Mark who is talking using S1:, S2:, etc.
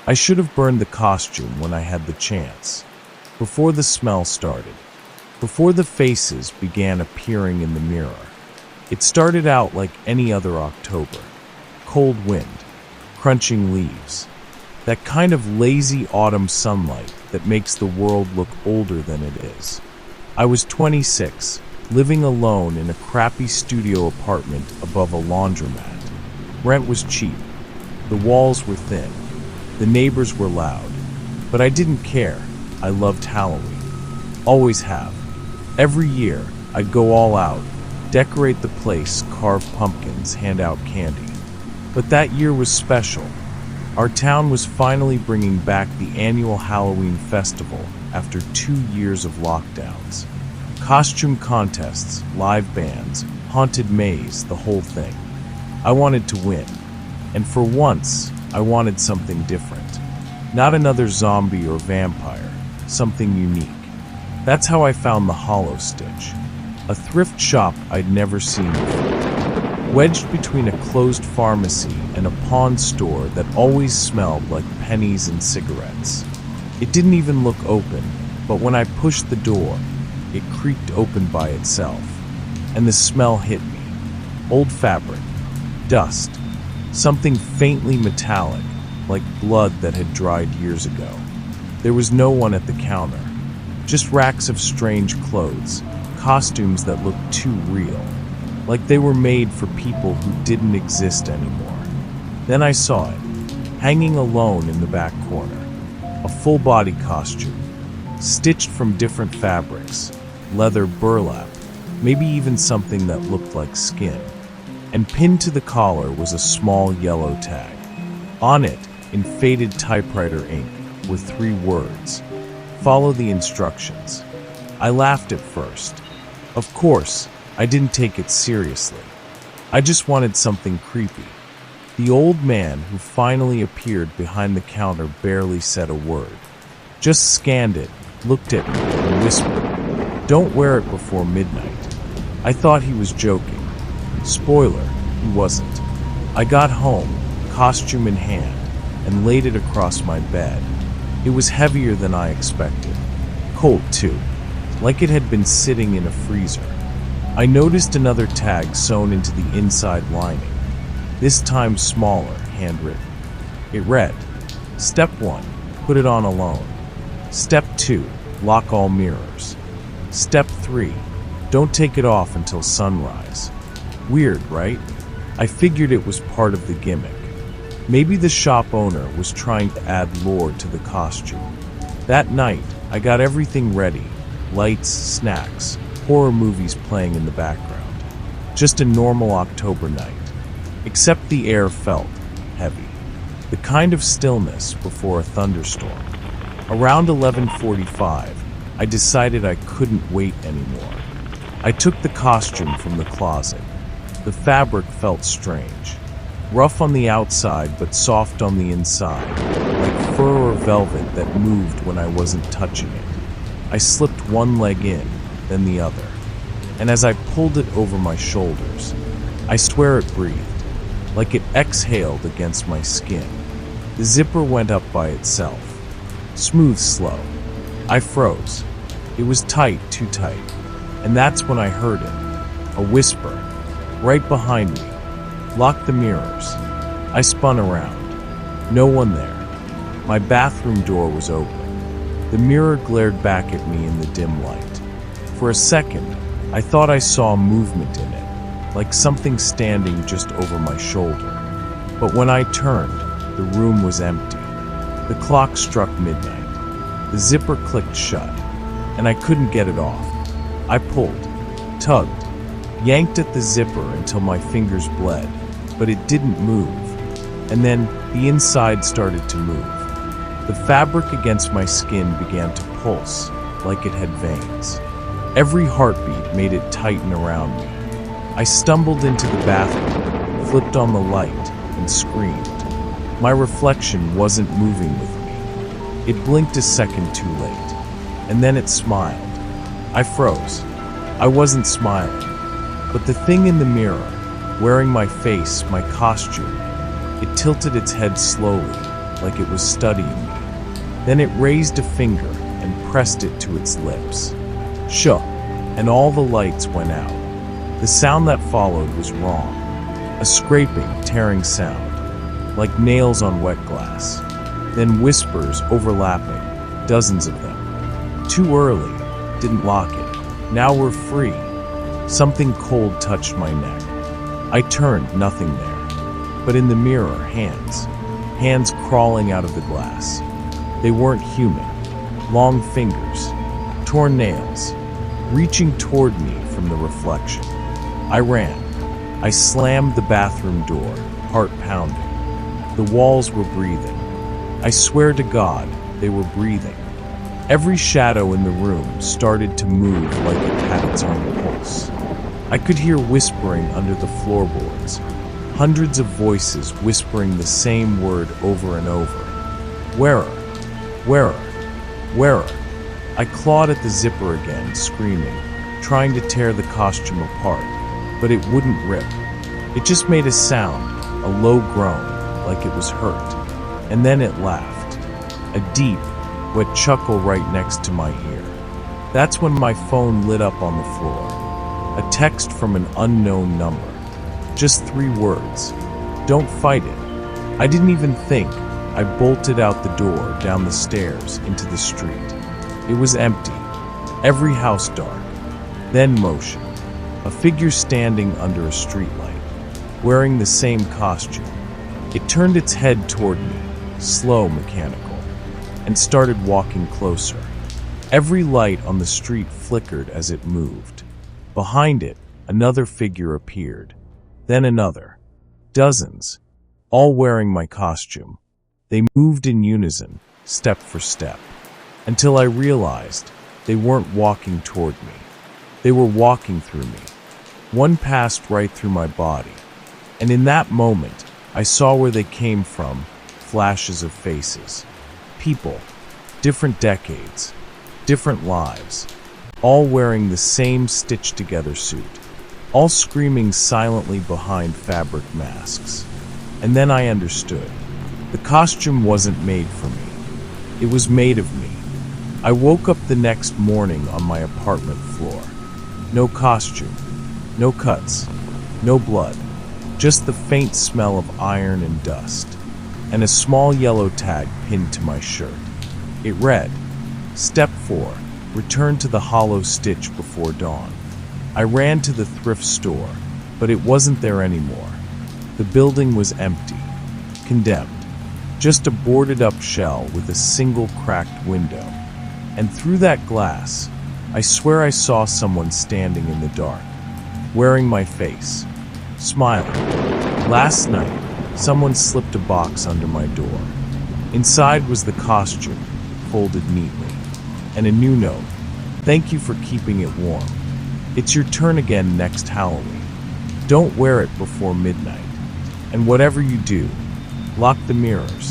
S1: I should have burned the costume when I had the chance. Before the smell started. Before the faces began appearing in the mirror. It started out like any other October. Cold wind, crunching leaves. That kind of lazy autumn sunlight that makes the world look older than it is. I was 26, living alone in a crappy studio apartment above a laundromat. Rent was cheap. The walls were thin. The neighbors were loud. But I didn't care. I loved Halloween. Always have. Every year, I'd go all out, decorate the place, carve pumpkins, hand out candy. But that year was special. Our town was finally bringing back the annual Halloween festival after 2 years of lockdowns. Costume contests, live bands, haunted maze, the whole thing. I wanted to win. And for once, I wanted something different. Not another zombie or vampire, something unique. That's how I found the Hollow Stitch, a thrift shop I'd never seen before. Wedged between a closed pharmacy and a pawn store that always smelled like pennies and cigarettes. It didn't even look open, but when I pushed the door, it creaked open by itself. And the smell hit me. Old fabric, dust, something faintly metallic, like blood that had dried years ago. There was no one at the counter, just racks of strange clothes, costumes that looked too real, like they were made for people who didn't exist anymore. Then I saw it, hanging alone in the back corner, a full-body costume, stitched from different fabrics, leather, burlap, maybe even something that looked like skin. And pinned to the collar was a small yellow tag. On it, in faded typewriter ink, were 3 words: "Follow the instructions." I laughed at first. Of course, I didn't take it seriously. I just wanted something creepy. The old man who finally appeared behind the counter barely said a word. Just scanned it, looked at me, and whispered, "Don't wear it before midnight." I thought he was joking. Spoiler, he wasn't. I got home, costume in hand, and laid it across my bed. It was heavier than I expected. Cold, too, like it had been sitting in a freezer. I noticed another tag sewn into the inside lining, this time smaller, handwritten. It read, "Step 1, put it on alone. Step 2, lock all mirrors. Step 3, don't take it off until sunrise." Weird, right? I figured it was part of the gimmick. Maybe the shop owner was trying to add lore to the costume. That night, I got everything ready. Lights, snacks, horror movies playing in the background. Just a normal October night. Except the air felt heavy. The kind of stillness before a thunderstorm. Around 11:45, I decided I couldn't wait anymore. I took the costume from the closet. The fabric felt strange. Rough on the outside but soft on the inside, like fur or velvet that moved when I wasn't touching it. I slipped one leg in, then the other, and as I pulled it over my shoulders, I swear it breathed, like it exhaled against my skin. The zipper went up by itself. Smooth, slow. I froze. It was tight, too tight. And that's when I heard it. A whisper. Right behind me. Lock the mirrors. I spun around. No one there. My bathroom door was open. The mirror glared back at me in the dim light. For a second, I thought I saw movement in it, like something standing just over my shoulder. But when I turned, the room was empty. The clock struck midnight. The zipper clicked shut, and I couldn't get it off. I pulled, tugged, yanked at the zipper until my fingers bled, but it didn't move. And then the inside started to move. The fabric against my skin began to pulse, like it had veins. Every heartbeat made it tighten around me. I stumbled into the bathroom, flipped on the light, and screamed. My reflection wasn't moving with me. It blinked a second too late, and then it smiled. I froze. I wasn't smiling, but the thing in the mirror, wearing my face, my costume, it tilted its head slowly, like it was studying me. Then it raised a finger and pressed it to its lips. Shook, and all the lights went out. The sound that followed was wrong. A scraping, tearing sound, like nails on wet glass. Then whispers overlapping, dozens of them. Too early, didn't lock it. Now we're free. Something cold touched my neck. I turned, nothing there. But in the mirror, hands crawling out of the glass. They weren't human. Long fingers, torn nails, reaching toward me from the reflection. I ran. I slammed the bathroom door, heart pounding. The walls were breathing. I swear to God, they were breathing. Every shadow in the room started to move like it had its own pulse. I could hear whispering under the floorboards, hundreds of voices whispering the same word over and over. Wearer, wearer, wearer. I clawed at the zipper again, screaming, trying to tear the costume apart, but it wouldn't rip. It just made a sound, a low groan, like it was hurt. And then it laughed, a deep, wet chuckle right next to my ear. That's when my phone lit up on the floor. A text from an unknown number. Just 3 words. Don't fight it. I didn't even think. I bolted out the door, down the stairs, into the street. It was empty. Every house dark. Then motion. A figure standing under a streetlight, wearing the same costume. It turned its head toward me, slow, mechanical, and started walking closer. Every light on the street flickered as it moved. Behind it, another figure appeared. Then another. Dozens, all wearing my costume. They moved in unison, step for step, until I realized they weren't walking toward me. They were walking through me. One passed right through my body. And in that moment, I saw where they came from, flashes of faces. People, different decades, different lives, all wearing the same stitched-together suit, all screaming silently behind fabric masks. And then I understood. The costume wasn't made for me. It was made of me. I woke up the next morning on my apartment floor. No costume, no cuts, no blood, just the faint smell of iron and dust, and a small yellow tag pinned to my shirt. It read, Step 4. Return to the hollow stitch before dawn. I ran to the thrift store, but it wasn't there anymore. The building was empty, condemned. Just a boarded-up shell with a single cracked window. And through that glass, I swear I saw someone standing in the dark, wearing my face, smiling. Last night, someone slipped a box under my door. Inside was the costume, folded neatly. And a new note. Thank you for keeping it warm. It's your turn again next Halloween. Don't wear it before midnight. And whatever you do, lock the mirrors.